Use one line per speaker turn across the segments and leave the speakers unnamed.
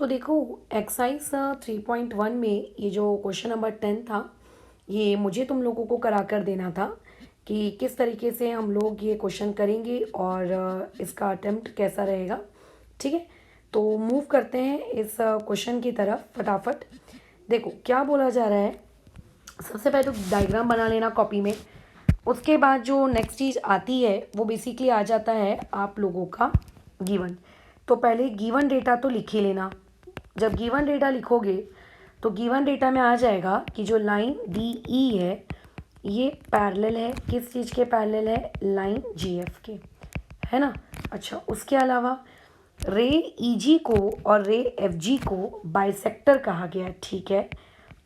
तो देखो, एक्सरसाइज 3.1 में ये जो क्वेश्चन नंबर 10 था, ये मुझे तुम लोगों को करा कर देना था कि किस तरीके से हम लोग ये क्वेश्चन करेंगे और इसका अटेम्प्ट कैसा रहेगा। ठीक है, तो मूव करते हैं इस क्वेश्चन की तरफ फटाफट। देखो क्या बोला जा रहा है। सबसे पहले तो डायग्राम बना लेना कॉपी में। उसके बाद जो नेक्स्ट चीज़ आती है वो बेसिकली आ जाता है आप लोगों का गिवन। तो पहले गिवन डेटा तो लिख ही लेना। जब गिवन डेटा लिखोगे तो गिवन डेटा में आ जाएगा कि जो लाइन डी ई है ये पैरेलल है, किस चीज़ के पैरेलल है, लाइन जी एफ के, है ना। अच्छा, उसके अलावा रे ई जी को और रे एफ जी को बाइसेक्टर कहा गया है। ठीक है,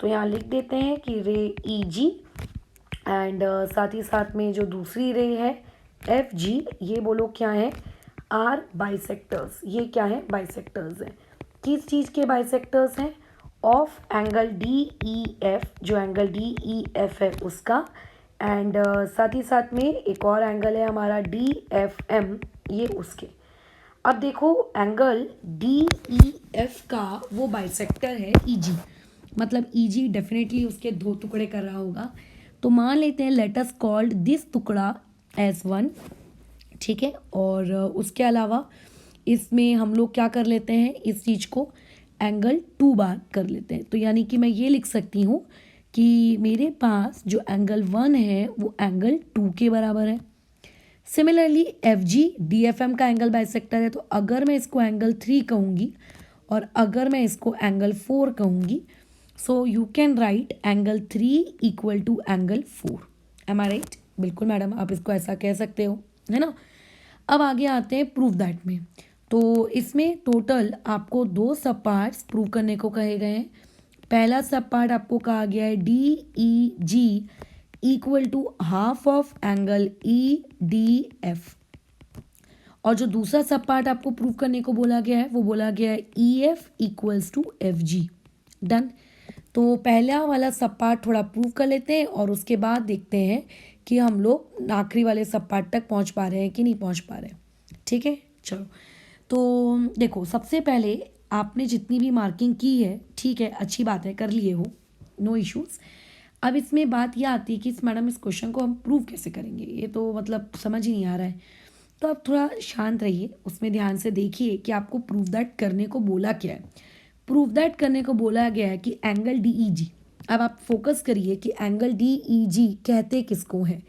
तो यहाँ लिख देते हैं कि रे ई जी एंड साथ ही साथ में जो दूसरी रे है एफ जी, ये बोलो क्या है, आर बाइसेक्टर्स। ये क्या है, बाइसेक्टर्स हैं। किस चीज़ के बाइसेक्टर्स हैं, of angle D E F, जो एंगल डी ई एफ है उसका। एंड साथ ही साथ में एक और एंगल है हमारा डी एफ एम, ये उसके। अब देखो एंगल डी ई एफ का वो बाइसेक्टर है ई जी, मतलब ई जी डेफिनेटली उसके दो टुकड़े कर रहा होगा। तो मान लेते हैं लेट अस कॉल्ड दिस टुकड़ा एज वन। ठीक है, और उसके अलावा इसमें हम लोग क्या कर लेते हैं, इस चीज़ को एंगल टू बार कर लेते हैं। तो यानी कि मैं ये लिख सकती हूँ कि मेरे पास जो एंगल वन है वो एंगल टू के बराबर है। Similarly F G D F M का एंगल बाइसेक्टर है, तो अगर मैं इसको एंगल थ्री कहूँगी और अगर मैं इसको एंगल फोर कहूँगी, so you can write angle three equal to angle four. Am I right? बिल्कुल मैडम, आप इसको ऐसा कह सकते हो, है ना। अब आगे आते हैं प्रूफ दैट में। तो इसमें टोटल आपको दो सब पार्ट्स प्रूव करने को कहे गए हैं। पहला सब पार्ट आपको कहा गया है D E G equal to half of angle E D F, और जो दूसरा सब पार्ट आपको प्रूव करने को बोला गया है वो बोला गया है E F equals to F G. Done. तो पहला वाला सब पार्ट थोड़ा प्रूव कर लेते हैं और उसके बाद देखते हैं कि हम लोग आखिरी वाले सब पार्ट तक पहुंच पा रहे हैं कि नहीं पहुंच पा रहे हैं। ठीक है, चलो। तो देखो, सबसे पहले आपने जितनी भी मार्किंग की है, ठीक है, अच्छी बात है, कर लिए हो, नो इश्यूज़। अब इसमें बात यह आती है कि इस मैडम इस क्वेश्चन को हम प्रूव कैसे करेंगे, ये तो मतलब समझ ही नहीं आ रहा है। तो आप थोड़ा शांत रहिए, उसमें ध्यान से देखिए कि आपको प्रूव दैट करने को बोला क्या है। प्रूव दैट करने को बोला गया है कि एंगल डी ई जी। अब आप फोकस करिए कि एंगल डी ई जी कहते किसको है।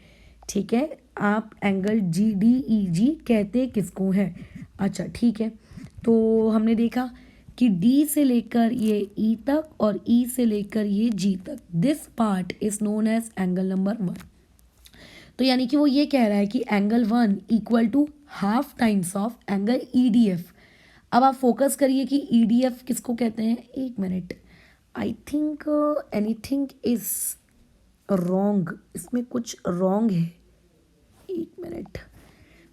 ठीक है, आप एंगल जी डी ई जी कहते किसको है। अच्छा ठीक है, तो हमने देखा कि D से लेकर ये E तक और E से लेकर ये G तक, this part is known as angle number one. तो यानी कि वो ये कह रहा है कि angle one equal to half times of angle E D F. अब आप फोकस करिए कि ई डी एफ किसको कहते हैं। एक minute, I think anything is wrong, इसमें कुछ रॉन्ग है। एक मिनट,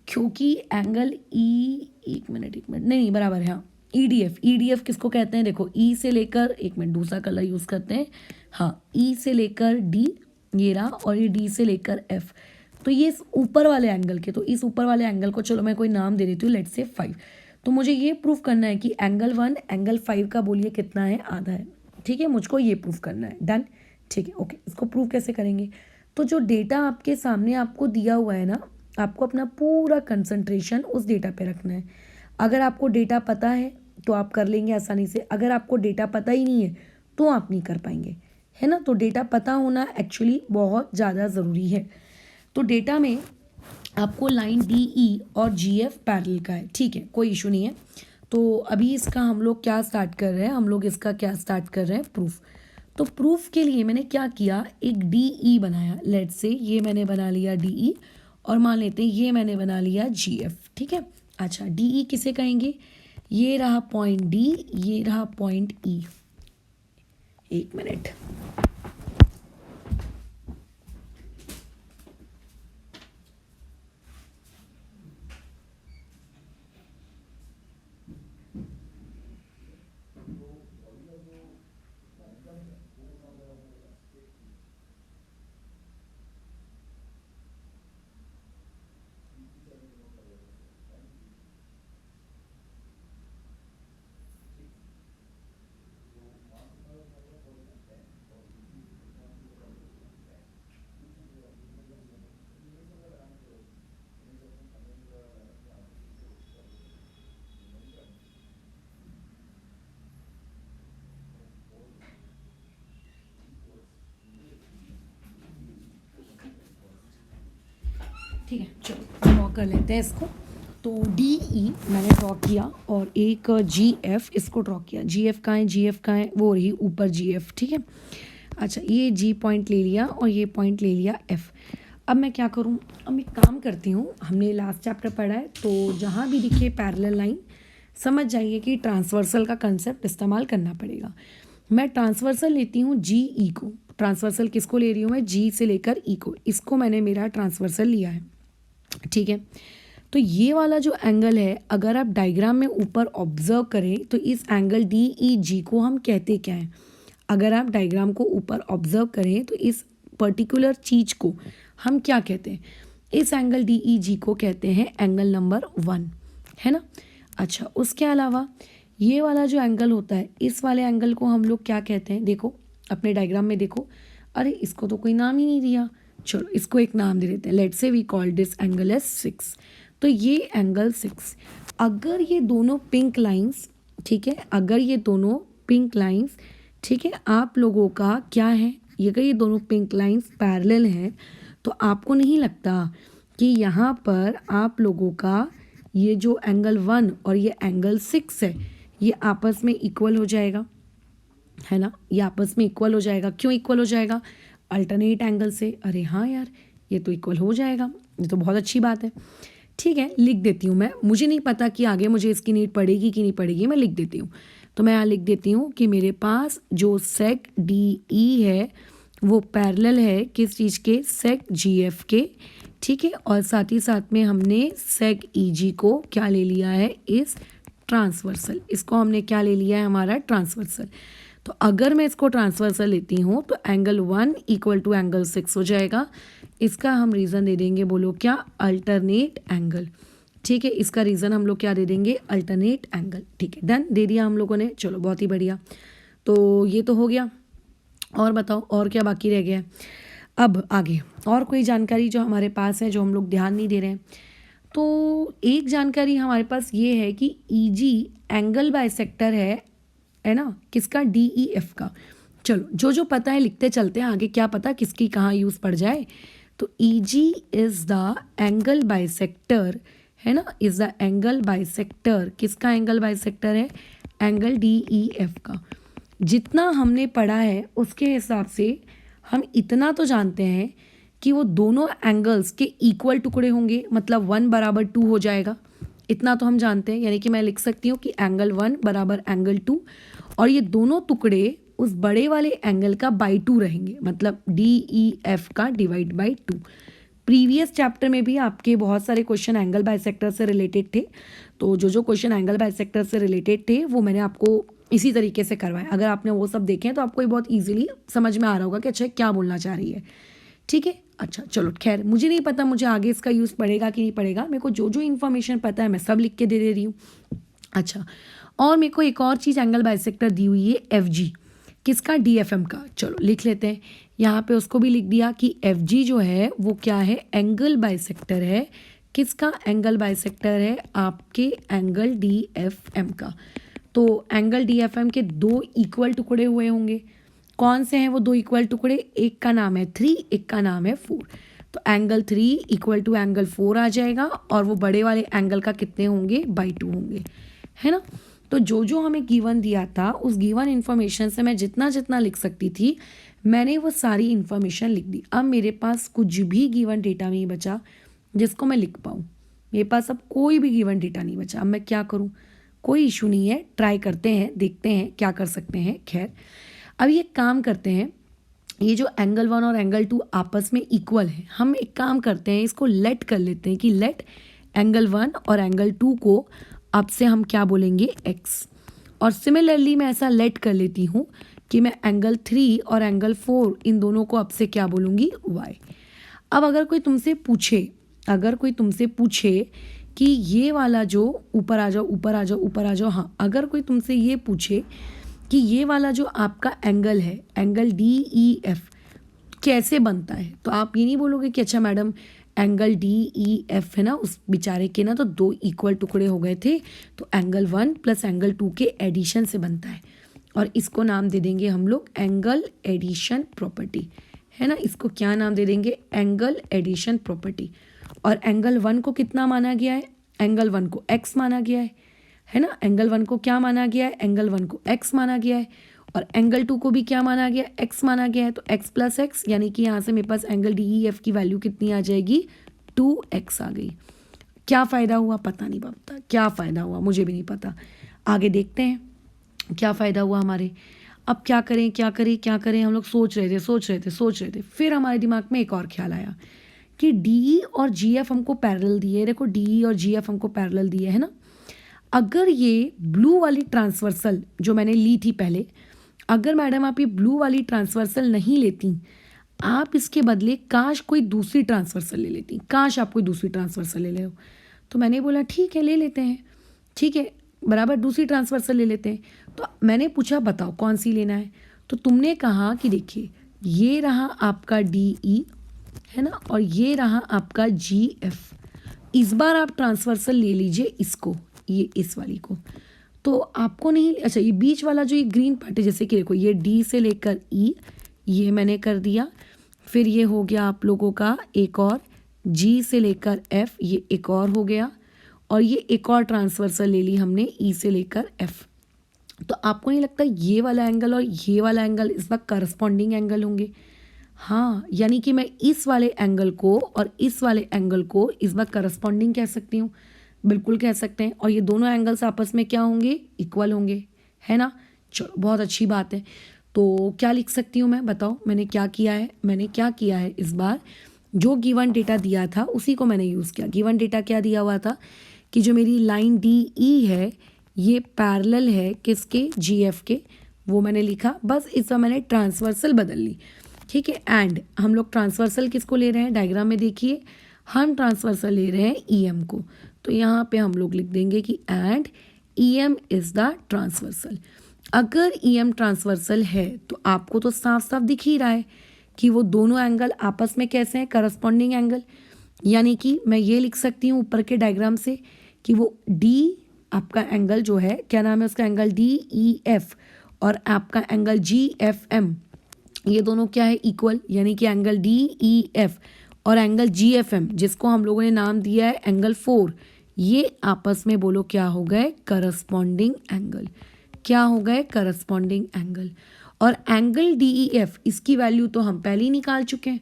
क्योंकि एंगल ई, एक मिनट नहीं बराबर है, हाँ। ई डी एफ किसको कहते हैं, देखो ई से लेकर, एक मिनट दूसरा कलर यूज़ करते हैं, हाँ, ई से लेकर डी ये रहा, और ये डी से लेकर एफ। तो ये इस ऊपर वाले एंगल के, तो इस ऊपर वाले एंगल को चलो मैं कोई नाम दे देती हूँ, लेट्स से फाइव। तो मुझे ये प्रूफ करना है कि एंगल वन एंगल फाइव का बोलिए कितना है, आधा है। ठीक है, मुझको ये प्रूफ करना है। डन, ठीक है, ओके। इसको प्रूफ कैसे करेंगे, तो जो डेटा आपके सामने आपको दिया हुआ है ना, आपको अपना पूरा कंसंट्रेशन उस डेटा पे रखना है। अगर आपको डेटा पता है तो आप कर लेंगे आसानी से, अगर आपको डेटा पता ही नहीं है तो आप नहीं कर पाएंगे, है ना। तो डेटा पता होना एक्चुअली बहुत ज़्यादा ज़रूरी है। तो डेटा में आपको लाइन डी ई और जी एफ पैरेलल का है, ठीक है, कोई इशू नहीं है। तो अभी इसका हम लोग क्या स्टार्ट कर रहे हैं, हम लोग इसका क्या स्टार्ट कर रहे हैं, प्रूफ। तो प्रूफ के लिए मैंने क्या किया, एक डी ई बनाया, लेट से ये मैंने बना लिया डी ई, और मान लेते हैं ये मैंने बना लिया जी एफ। ठीक है, अच्छा डी ई किसे कहेंगे, ये रहा पॉइंट डी, ये रहा पॉइंट ई। एक मिनट, ठीक है, चलो ड्रॉ कर लेते हैं इसको। तो DE मैंने ड्रॉ किया और एक GF इसको ड्रॉ किया। GF कहाँ है, GF कहाँ है, वो रही ऊपर GF, ठीक है। अच्छा, ये G पॉइंट ले लिया और ये पॉइंट ले लिया F। अब मैं क्या करूँ, अब मैं काम करती हूँ, हमने लास्ट चैप्टर पढ़ा है तो जहाँ भी दिखे पैरेलल लाइन समझ जाइए कि ट्रांसवर्सल का कंसेप्ट इस्तेमाल करना पड़ेगा। मैं ट्रांसवर्सल लेती हूँ GE को। ट्रांसवर्सल किसको ले रही हूँ मैं, G से लेकर E को, इसको मैंने मेरा ट्रांसवर्सल लिया है, ठीक है। तो ये वाला जो एंगल है, अगर आप डायग्राम में ऊपर ऑब्जर्व करें तो इस एंगल DEG को हम कहते क्या हैं। अगर आप डायग्राम को ऊपर ऑब्जर्व करें तो इस पर्टिकुलर चीज़ को हम क्या कहते हैं, इस एंगल DEG को कहते हैं एंगल नंबर 1, है ना। अच्छा, उसके अलावा ये वाला जो एंगल होता है, इस वाले एंगल को हम लोग क्या कहते हैं, देखो अपने डायग्राम में देखो। अरे इसको तो कोई नाम ही नहीं दिया, चलो इसको एक नाम दे देते हैं। Let's say we call this angle as 6। तो ये एंगल 6, अगर ये दोनों पिंक लाइंस, ठीक है, अगर ये दोनों पिंक लाइंस, ठीक है, आप लोगों का क्या है, ये अगर ये दोनों पिंक लाइंस पैरेलल हैं तो आपको नहीं लगता कि यहाँ पर आप लोगों का ये जो एंगल 1 और ये एंगल 6 है ये आपस में इक्वल हो जाएगा, है ना। ये आपस में इक्वल हो जाएगा। क्यों इक्वल हो जाएगा, अल्टरनेट एंगल से। अरे हाँ यार, ये तो इक्वल हो जाएगा, ये तो बहुत अच्छी बात है। ठीक है, लिख देती हूँ मैं, मुझे नहीं पता कि आगे मुझे इसकी नीड पड़ेगी कि नहीं पड़ेगी, मैं लिख देती हूँ। तो मैं यहाँ लिख देती हूँ कि मेरे पास जो सेक DE है वो पैरेलल है किस चीज़ के, सेक GF के, ठीक है। और साथ ही साथ में हमने सेक EG को क्या ले लिया है, इस ट्रांसवर्सल, इसको हमने क्या ले लिया है, हमारा ट्रांसवर्सल। तो अगर मैं इसको ट्रांसवर्सल लेती हूँ तो एंगल 1 इक्वल टू एंगल 6 हो जाएगा। इसका हम रीज़न दे देंगे, बोलो क्या, अल्टरनेट एंगल, ठीक है। इसका रीज़न हम लोग क्या दे देंगे, अल्टरनेट एंगल, ठीक है। डन, दे दिया हम लोगों ने, चलो बहुत ही बढ़िया। तो ये तो हो गया, और बताओ और क्या बाकी रह गया है। अब आगे और कोई जानकारी जो हमारे पास है जो हम लोग ध्यान नहीं दे रहे हैं। तो एक जानकारी हमारे पास ये है कि EG एंगल बाइसेक्टर है ना, किसका, DEF का। चलो जो जो पता है लिखते चलते हैं, आगे क्या पता किसकी कहाँ यूज़ पड़ जाए। तो EG is the angle bisector, है ना, इज़ द एंगल बाइसेक्टर, किसका एंगल बाइसेक्टर है, एंगल DEF का। जितना हमने पढ़ा है उसके हिसाब से हम इतना तो जानते हैं कि वो दोनों एंगल्स के इक्वल टुकड़े होंगे, मतलब 1 बराबर 2 हो जाएगा, इतना तो हम जानते हैं। यानी कि मैं लिख सकती हूँ कि एंगल 1 बराबर एंगल 2, और ये दोनों टुकड़े उस बड़े वाले एंगल का बाई 2 रहेंगे, मतलब DEF का डिवाइड बाई 2। प्रीवियस चैप्टर में भी आपके बहुत सारे क्वेश्चन एंगल बाइसेक्टर से रिलेटेड थे, तो जो जो क्वेश्चन एंगल बाइसेक्टर से रिलेटेड थे वो मैंने आपको इसी तरीके से करवाया। अगर आपने वो सब देखे हैं तो आपको ये बहुत ईजिली समझ में आ रहा होगा कि अच्छा क्या बोलना चाह रही है, ठीक है। अच्छा चलो, खैर मुझे नहीं पता मुझे आगे इसका यूज़ पड़ेगा कि नहीं पड़ेगा, मेरे को जो जो इन्फॉर्मेशन पता है मैं सब लिख के दे रही हूँ। अच्छा, और मेरे को एक और चीज़ एंगल बाइसेक्टर दी हुई है FG, किसका, DFM का। चलो लिख लेते हैं, यहाँ पे उसको भी लिख दिया कि FG जो है वो क्या है, एंगल बाइसेक्टर है, किसका, एंगल बाइसेक्टर है आपके एंगल DFM का। तो एंगल DFM के 2 इक्वल टुकड़े हुए होंगे, कौन से हैं वो 2 इक्वल टुकड़े, एक का नाम है 3, एक का नाम है 4। तो एंगल 3 इक्वल टू एंगल 4 आ जाएगा, और वो बड़े वाले एंगल का कितने होंगे, बाई 2 होंगे, है ना। तो जो जो हमें गिवन दिया था उस गिवन इन्फॉर्मेशन से मैं जितना जितना लिख सकती थी मैंने वो सारी इन्फॉर्मेशन लिख दी। अब मेरे पास कुछ भी गिवन डेटा नहीं बचा जिसको मैं लिख पाऊँ, मेरे पास अब कोई भी गिवन डेटा नहीं बचा। अब मैं क्या करूँ, कोई इशू नहीं है, ट्राई करते हैं, देखते हैं क्या कर सकते हैं। खैर अब ये काम करते हैं, ये जो एंगल 1 और एंगल 2 आपस में इक्वल है, हम एक काम करते हैं, इसको लेट कर लेते हैं कि लेट एंगल 1 और एंगल 2 को अब से हम क्या बोलेंगे, x। और सिमिलरली मैं ऐसा लेट कर लेती हूँ कि मैं एंगल 3 और एंगल 4 इन दोनों को अब से क्या बोलूँगी, y। अब अगर कोई तुमसे पूछे कि ये वाला जो ऊपर आ जाओ ऊपर आ जाओ ऊपर आ जाओ, हाँ, अगर कोई तुमसे ये पूछे कि ये वाला जो आपका एंगल है, एंगल DEF कैसे बनता है, तो आप ये नहीं बोलोगे कि अच्छा मैडम एंगल DEF है ना, उस बेचारे के ना तो 2 इक्वल टुकड़े हो गए थे, तो एंगल 1 प्लस एंगल 2 के एडिशन से बनता है, और इसको नाम दे देंगे हम लोग एंगल एडिशन प्रॉपर्टी, है ना। इसको क्या नाम दे देंगे, एंगल एडिशन प्रॉपर्टी। और एंगल 1 को कितना माना गया है, एंगल 1 को x माना गया है ना, एंगल 1 को क्या माना गया है, एंगल 1 को x माना गया है, और एंगल 2 को भी क्या माना गया है, x माना गया है। तो x प्लस एक्स, यानी कि यहाँ से मेरे पास एंगल DEF की वैल्यू कितनी आ जाएगी, 2x आ गई। क्या फ़ायदा हुआ, पता नहीं पता क्या फ़ायदा हुआ, मुझे भी नहीं पता। आगे देखते हैं क्या फ़ायदा हुआ हमारे। अब क्या करें क्या करें क्या करें, हम लोग सोच रहे थे। फिर हमारे दिमाग में एक और ख्याल आया कि DE और GF हमको पैरेलल दिए। देखो DE और GF हमको पैरेलल दिए है ना। अगर ये ब्लू वाली ट्रांसवर्सल जो मैंने ली थी पहले, अगर मैडम आप ये ब्लू वाली ट्रांसवर्सल नहीं लेती, आप इसके बदले काश कोई दूसरी ट्रांसवर्सल ले लेती, काश आप कोई दूसरी ट्रांसवर्सल ले ले। तो मैंने बोला ठीक है ले लेते हैं, ठीक है बराबर, दूसरी ट्रांसवर्सल ले लेते हैं। तो मैंने पूछा बताओ कौन सी लेना है, तो तुमने कहा कि देखिए ये रहा आपका DE है ना, और ये रहा आपका GF। इस बार आप ट्रांसवर्सल ले लीजिए इसको, ये इस वाली को। तो आपको नहीं, अच्छा ये बीच वाला जो ये ग्रीन पार्ट है, जैसे कि देखो ये D से लेकर E, ये मैंने कर दिया। फिर ये हो गया आप लोगों का एक और G से लेकर F, ये एक और हो गया। और ये एक और ट्रांसवर्सल ले ली हमने E से लेकर F। तो आपको नहीं लगता ये वाला एंगल और ये वाला एंगल इस वक्त करस्पॉन्डिंग एंगल होंगे? हाँ, यानी कि मैं इस वाले एंगल को और इस वाले एंगल को इस वक्त करस्पॉन्डिंग कह सकती हूँ, बिल्कुल कह सकते हैं। और ये दोनों एंगल्स आपस में क्या होंगे, इक्वल होंगे, है ना। चलो बहुत अच्छी बात है। तो क्या लिख सकती हूँ मैं, बताओ मैंने क्या किया है, मैंने क्या किया है इस बार, जो गिवन डेटा दिया था उसी को मैंने यूज़ किया। गिवन डेटा क्या दिया हुआ था कि जो मेरी लाइन DE है ये पैरेलल है किसके, GF के, वो मैंने लिखा। बस इस बार मैंने ट्रांसवर्सल बदल ली, ठीक है। एंड हम लोग ट्रांसवर्सल किसको ले रहे हैं, डायग्राम में देखिए हम ट्रांसवर्सल ले रहे हैं EM को। तो यहाँ पे हम लोग लिख देंगे कि and EM is the transversal. अगर EM ट्रांसवर्सल है तो आपको तो साफ साफ दिख ही रहा है कि वो दोनों एंगल आपस में कैसे हैं, करस्पॉन्डिंग एंगल। यानी कि मैं ये लिख सकती हूँ ऊपर के डायग्राम से कि वो D आपका एंगल जो है, क्या नाम है उसका, एंगल DEF, और आपका एंगल GFM, ये दोनों क्या है, इक्वल। यानी कि एंगल DEF और एंगल GFM, जिसको हम लोगों ने नाम दिया है एंगल 4, ये आपस में बोलो क्या हो गए, करस्पॉन्डिंग एंगल। क्या हो गए, करस्पॉन्डिंग एंगल। और एंगल DEF इसकी वैल्यू तो हम पहले ही निकाल चुके हैं।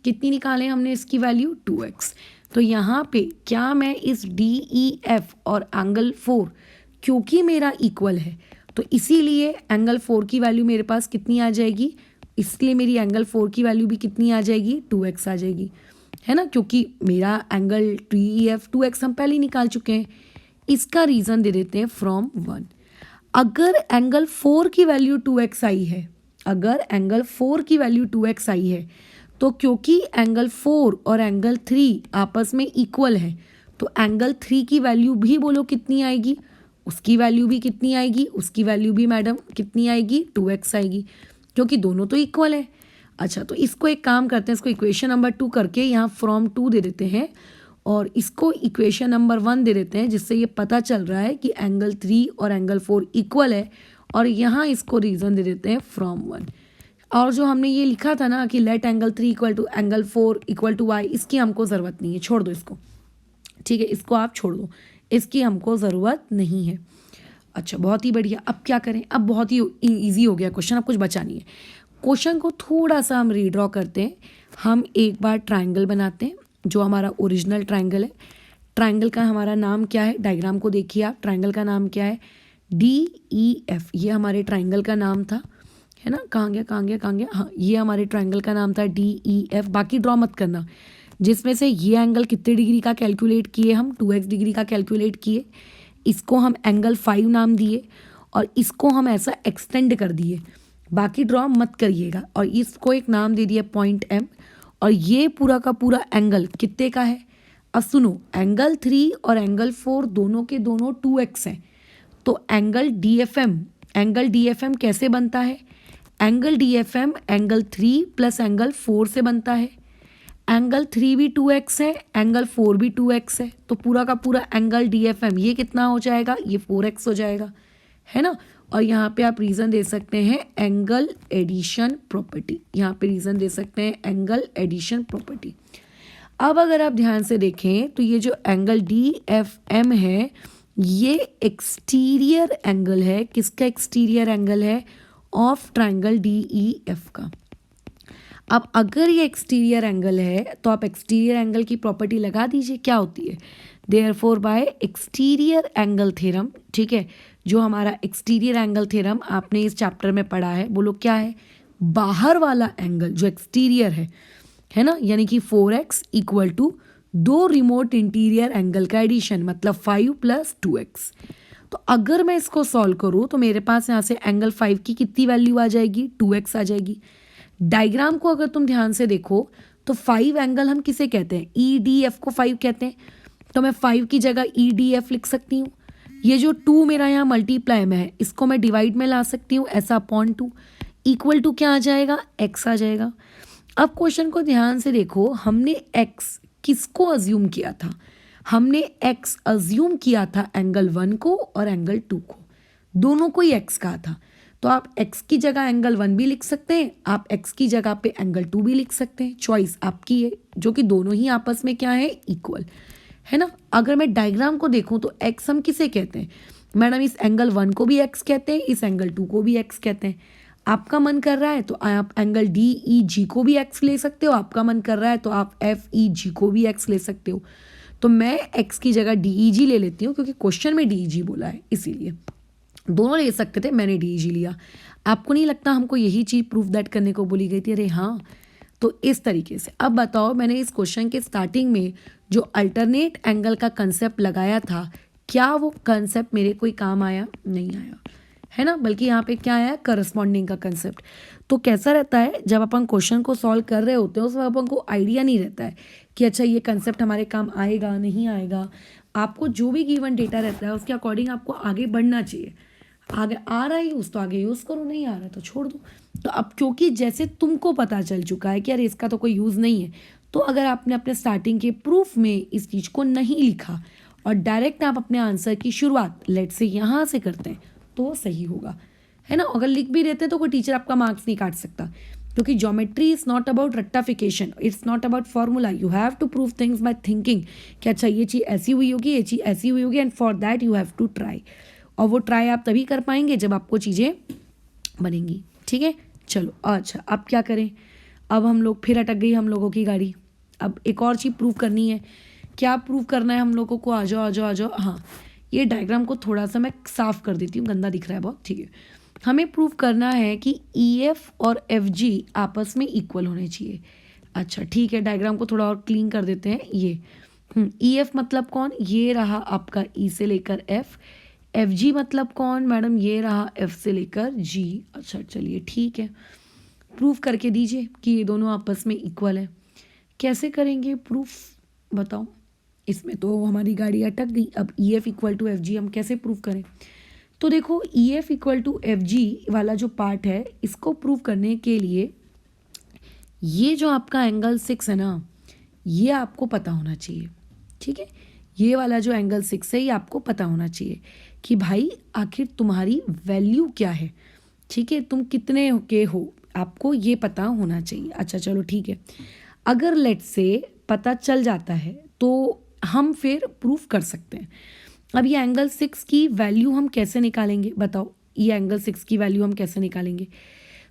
कितनी निकाले हमने इसकी वैल्यू, 2x। तो यहाँ पे क्या मैं इस DEF और एंगल 4, क्योंकि मेरा इक्वल है तो इसीलिए एंगल 4 की वैल्यू मेरे पास कितनी आ जाएगी, इसलिए मेरी एंगल 4 की वैल्यू भी कितनी आ जाएगी, 2x आ जाएगी, है ना। क्योंकि मेरा एंगल DEF 2x हम पहले ही निकाल चुके हैं। इसका रीज़न दे देते हैं फ्रॉम 1। अगर एंगल 4 की वैल्यू 2x आई है, अगर एंगल 4 की वैल्यू 2x आई है, तो क्योंकि एंगल 4 और एंगल 3 आपस में इक्वल है, तो एंगल 3 की वैल्यू भी बोलो कितनी आएगी, उसकी वैल्यू भी कितनी आएगी, उसकी वैल्यू भी मैडम कितनी आएगी, 2x आएगी, क्योंकि दोनों तो इक्वल है। अच्छा, तो इसको एक काम करते हैं, इसको इक्वेशन नंबर 2 करके यहाँ फ्रॉम 2 दे देते हैं और इसको इक्वेशन नंबर 1 दे देते हैं, जिससे ये पता चल रहा है कि एंगल 3 और एंगल 4 इक्वल है। और यहाँ इसको रीज़न दे देते हैं फ्रॉम 1। और जो हमने ये लिखा था ना कि let angle 3 equal to angle 4 equal to y, इसकी हमको ज़रूरत नहीं है, छोड़ दो इसको, ठीक है, इसको आप छोड़ दो, इसकी हमको ज़रूरत नहीं है। अच्छा बहुत ही बढ़िया। अब क्या करें, अब बहुत ही ईजी हो गया क्वेश्चन, अब कुछ बचा नहीं है। क्वेश्चन को थोड़ा सा हम रीड्रॉ करते हैं। हम एक बार ट्राइंगल बनाते हैं, जो हमारा ओरिजिनल ट्राइंगल है। ट्राइंगल का हमारा नाम क्या है, डायग्राम को देखिए आप, ट्राइंगल का नाम क्या है, DEF, ये हमारे ट्राइंगल का नाम था, है ना। कहाँ गया, हाँ ये हमारे ट्राइंगल का नाम था DEF। बाकी ड्रॉ मत करना, जिसमें से ये एंगल कितने डिग्री का कैलकुलेट किए हम, 2x डिग्री का कैलकुलेट किए, इसको हम एंगल 5 नाम दिए और इसको हम ऐसा एक्सटेंड कर दिए। बाकी ड्रॉ मत करिएगा। और इसको एक नाम दे दिया पॉइंट M। और ये पूरा का पूरा एंगल कितने का है, अब सुनो, एंगल 3 और एंगल 4 दोनों के दोनों 2x हैं। तो एंगल DFM कैसे बनता है, angle DFM angle 3 plus angle 4 से बनता है। एंगल 3 भी 2x है, एंगल 4 भी 2x है, तो पूरा का पूरा एंगल DFM ये कितना हो जाएगा, ये 4x हो जाएगा, है ना। और यहाँ पे आप रीज़न दे सकते हैं एंगल एडिशन प्रॉपर्टी, यहाँ पे रीज़न दे सकते हैं एंगल एडिशन प्रॉपर्टी। अब अगर आप ध्यान से देखें तो ये जो एंगल डी एफ एम है ये एक्सटीरियर एंगल है। किसका एक्सटीरियर एंगल है? Of triangle D E F का। अब अगर ये एक्सटीरियर एंगल है तो आप एक्सटीरियर एंगल की प्रॉपर्टी लगा दीजिए, क्या होती है? Therefore by exterior angle theorem, ठीक है, जो हमारा एक्सटीरियर एंगल थ्योरम आपने इस चैप्टर में पढ़ा है, बोलो क्या है? बाहर वाला एंगल जो एक्सटीरियर है ना, यानी कि 4x इक्वल टू दो रिमोट इंटीरियर एंगल का एडिशन, मतलब 5 + 2x। तो अगर मैं इसको सॉल्व करूँ तो मेरे पास यहाँ से एंगल 5 की कितनी वैल्यू आ जाएगी? 2x आ जाएगी। डायग्राम को अगर तुम ध्यान से देखो तो 5 एंगल हम किसे कहते हैं? EDF को 5 कहते हैं। तो मैं 5 की जगह EDF लिख सकती हूँ। ये जो 2 मेरा यहाँ मल्टीप्लाई में है इसको मैं डिवाइड में ला सकती हूँ, ऐसा अपॉन 2 इक्वल टू क्या आ जाएगा? x आ जाएगा। अब क्वेश्चन को ध्यान से देखो, हमने x किसको अज्यूम किया था? हमने x अज्यूम किया था एंगल 1 को और एंगल 2 को, दोनों को ही x कहा था। तो आप x की जगह एंगल 1 भी लिख सकते हैं, आप x की जगह पे एंगल 2 भी लिख सकते हैं, चॉइस आपकी है, जो कि दोनों ही आपस में क्या है? इक्वल है ना। अगर मैं डायग्राम को देखूं तो x हम किसे कहते हैं? मैडम इस एंगल 1 को भी x कहते हैं, इस एंगल 2 को भी x कहते हैं। आपका मन कर रहा है तो आप एंगल DEG को भी x ले सकते हो, आपका मन कर रहा है तो आप FEG को भी x ले सकते हो। तो मैं x की जगह DEG ले लेती हूँ क्योंकि क्वेश्चन में DEG बोला है, इसीलिए दोनों ले सकते थे, मैंने DEG लिया। आपको नहीं लगता हमको यही चीज़ प्रूफ दैट करने को बोली गई थी? अरे हाँ। तो इस तरीके से अब बताओ, मैंने इस क्वेश्चन के स्टार्टिंग में जो अल्टरनेट एंगल का कंसेप्ट लगाया था, क्या वो कंसेप्ट मेरे कोई काम आया? नहीं आया, है ना, बल्कि यहाँ पे क्या आया? करस्पॉन्डिंग का कंसेप्ट। तो कैसा रहता है जब अपन क्वेश्चन को सॉल्व कर रहे होते हैं उस वक्त अपन को आइडिया नहीं रहता है कि अच्छा ये कंसेप्ट हमारे काम आएगा नहीं आएगा। आपको जो भी गिवन डेटा रहता है उसके अकॉर्डिंग आपको आगे बढ़ना चाहिए। आगे आ रहा है यूज़ तो आगे यूज़ करो, नहीं आ रहा है तो छोड़ दो। तो अब क्योंकि जैसे तुमको पता चल चुका है कि यार इसका तो कोई यूज़ नहीं है, तो अगर आपने अपने स्टार्टिंग के प्रूफ में इस चीज़ को नहीं लिखा और डायरेक्ट आप अपने आंसर की शुरुआत लेट से यहाँ से करते हैं तो वो सही होगा, है ना। अगर लिख भी देते हैं तो कोई टीचर आपका मार्क्स नहीं काट सकता, क्योंकि ज्योमेट्री इज़ नॉट अबाउट रट्टाफिकेशन, it's not about formula. You have to prove things by thinking कि अच्छा ये चीज़ ऐसी हुई होगी, ये चीज़ ऐसी हुई होगी, and for that you have to try. और वो ट्राई आप तभी कर पाएंगे जब आपको चीज़ें बनेंगी, ठीक है। चलो अच्छा, अब क्या करें? अब हम लोग फिर अटक गई हम लोगों की गाड़ी। अब एक और चीज़ प्रूव करनी है। क्या प्रूव करना है हम लोगों को? आ जाओ आ जाओ आ जाओ। हाँ, ये डायग्राम को थोड़ा सा मैं साफ कर देती हूँ, गंदा दिख रहा है बहुत, ठीक है। हमें प्रूव करना है कि EF और FG आपस में इक्वल होने चाहिए। अच्छा ठीक है, डायग्राम को थोड़ा और क्लीन कर देते हैं। ये EF मतलब कौन? ये रहा आपका E से लेकर F। FG मतलब कौन मैडम? ये रहा F से लेकर G। अच्छा चलिए ठीक है, प्रूफ करके दीजिए कि ये दोनों आपस में इक्वल है। कैसे करेंगे प्रूफ बताओ? इसमें तो हमारी गाड़ी अटक गई। अब EF इक्वल टू FG हम कैसे प्रूफ करें? तो देखो EF इक्वल टू FG वाला जो पार्ट है इसको प्रूव करने के लिए ये जो आपका एंगल 6 है ना, ये आपको पता होना चाहिए, ठीक है। ये वाला जो एंगल 6 है ये आपको पता होना चाहिए कि भाई आखिर तुम्हारी वैल्यू क्या है, ठीक है, तुम कितने के हो, आपको ये पता होना चाहिए। अच्छा चलो ठीक है, अगर लेट से पता चल जाता है तो हम फिर प्रूफ कर सकते हैं। अब ये एंगल 6 की वैल्यू हम कैसे निकालेंगे बताओ? ये एंगल 6 की वैल्यू हम कैसे निकालेंगे?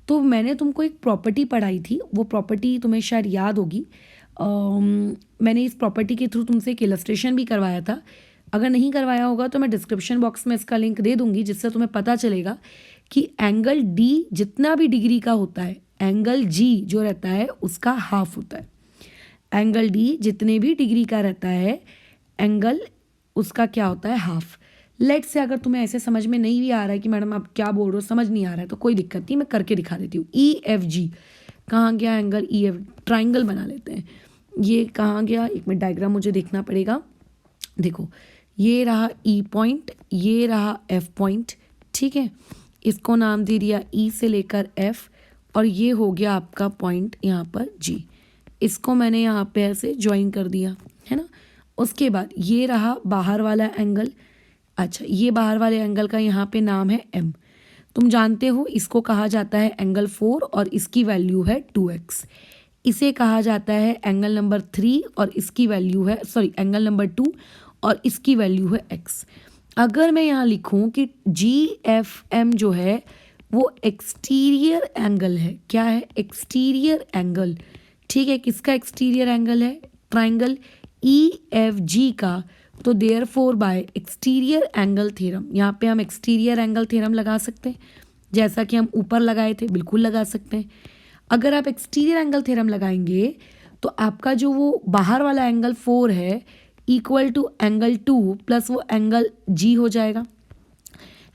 तो मैंने तुमको एक प्रॉपर्टी पढ़ाई थी, वो प्रॉपर्टी तुम्हें शायद याद होगी। मैंने इस प्रॉपर्टी के थ्रू तुमसे एक इलस्ट्रेशन भी करवाया था। अगर नहीं करवाया होगा तो मैं डिस्क्रिप्शन बॉक्स में इसका लिंक दे दूंगी, जिससे तुम्हें पता चलेगा कि एंगल D जितना भी डिग्री का होता है, एंगल G जो रहता है उसका हाफ होता है। एंगल D जितने भी डिग्री का रहता है, एंगल उसका क्या होता है? हाफ। लेट से अगर तुम्हें ऐसे समझ में नहीं भी आ रहा है कि मैडम आप क्या बोल रहे हो, समझ नहीं आ रहा है, तो कोई दिक्कत नहीं, मैं करके दिखा देती हूँ। EFG कहाँ गया एंगल? EF ट्राइंगल बना लेते हैं। ये कहाँ गया? एक मिनट, डायग्राम मुझे देखना पड़ेगा। देखो ये रहा E पॉइंट, ये रहा F पॉइंट, ठीक है। इसको नाम दे दिया E से लेकर F, और ये हो गया आपका पॉइंट यहाँ पर G। इसको मैंने यहाँ पे ऐसे ज्वाइन कर दिया, है ना। उसके बाद ये रहा बाहर वाला एंगल। अच्छा, ये बाहर वाले एंगल का यहाँ पे नाम है M। तुम जानते हो इसको कहा जाता है एंगल 4 और इसकी वैल्यू है 2x। इसे कहा जाता है एंगल नंबर 3 और इसकी वैल्यू है, सॉरी, एंगल नंबर 2 और इसकी वैल्यू है x। अगर मैं यहाँ लिखूँ कि GFM जो है वो एक्सटीरियर एंगल है, क्या है? एक्सटीरियर एंगल, ठीक है। किसका एक्सटीरियर एंगल है? ट्राइंगल EFG का। तो therefore by exterior angle theorem, यहाँ पे हम एक्सटीरियर एंगल थ्योरम लगा सकते हैं, जैसा कि हम ऊपर लगाए थे, बिल्कुल लगा सकते हैं। अगर आप एक्सटीरियर एंगल थ्योरम लगाएंगे तो आपका जो वो बाहर वाला एंगल 4 है इक्वल टू एंगल 2 प्लस वो एंगल G हो जाएगा।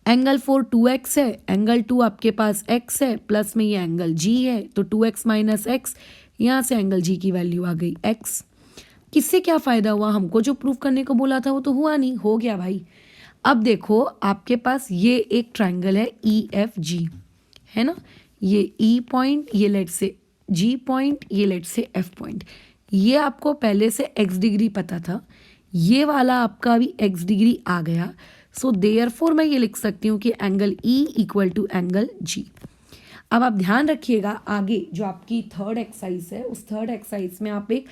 एंगल 4 2x है, एंगल 2 आपके पास x है, प्लस में ये एंगल G है, तो 2x माइनस एक्स, यहाँ से एंगल G की वैल्यू आ गई x। किससे क्या फ़ायदा हुआ? हमको जो प्रूफ करने को बोला था वो तो हुआ नहीं, हो गया भाई। अब देखो आपके पास ये एक ट्राइंगल है EFG, है ना, ये E पॉइंट, ये लेट से G पॉइंट, ये लेट से F पॉइंट। ये आपको पहले से x डिग्री पता था, ये वाला आपका भी x डिग्री आ गया। सो देयरफॉर मैं ये लिख सकती हूँ कि angle E equal to angle G। अब आप ध्यान रखिएगा, आगे जो आपकी थर्ड एक्सरसाइज है, उस थर्ड एक्सरसाइज में आप एक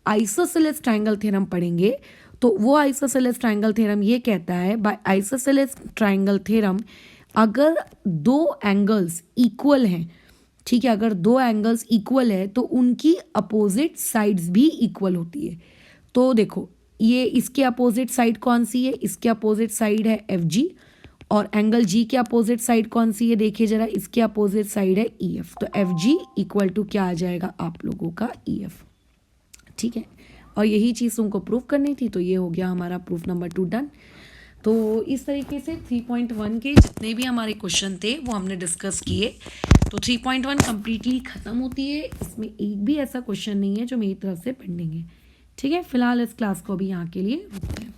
आइसोसेलेस ट्राइंगल थ्योरम पढ़ेंगे। तो वो आइसोसेलेस ट्राइंगल थ्योरम ये कहता है, बाय आइसोसेलेस ट्राइंगल थ्योरम अगर दो एंगल्स इक्वल हैं, ठीक है, अगर दो एंगल्स इक्वल है तो उनकी अपोजिट साइड्स भी इक्वल होती है। तो देखो ये इसके अपोजिट साइड कौन सी है? इसके अपोजिट साइड है FG, और एंगल G के अपोजिट साइड कौन सी है? देखिए जरा, इसके अपोजिट साइड है EF। तो FG इक्वल टू क्या आ जाएगा आप लोगों का? EF, ठीक है। और यही चीज़ तुमको प्रूफ करनी थी, तो ये हो गया हमारा प्रूफ नंबर 2 डन। तो इस तरीके से 3.1 के जितने भी हमारे क्वेश्चन थे वो हमने डिस्कस किए। तो 3.1 कम्प्लीटली ख़त्म होती है, इसमें एक भी ऐसा क्वेश्चन नहीं है जो मेरी तरफ से पेंडिंग है, ठीक है। फिलहाल इस क्लास को भी यहाँ के लिए रुकते हैं।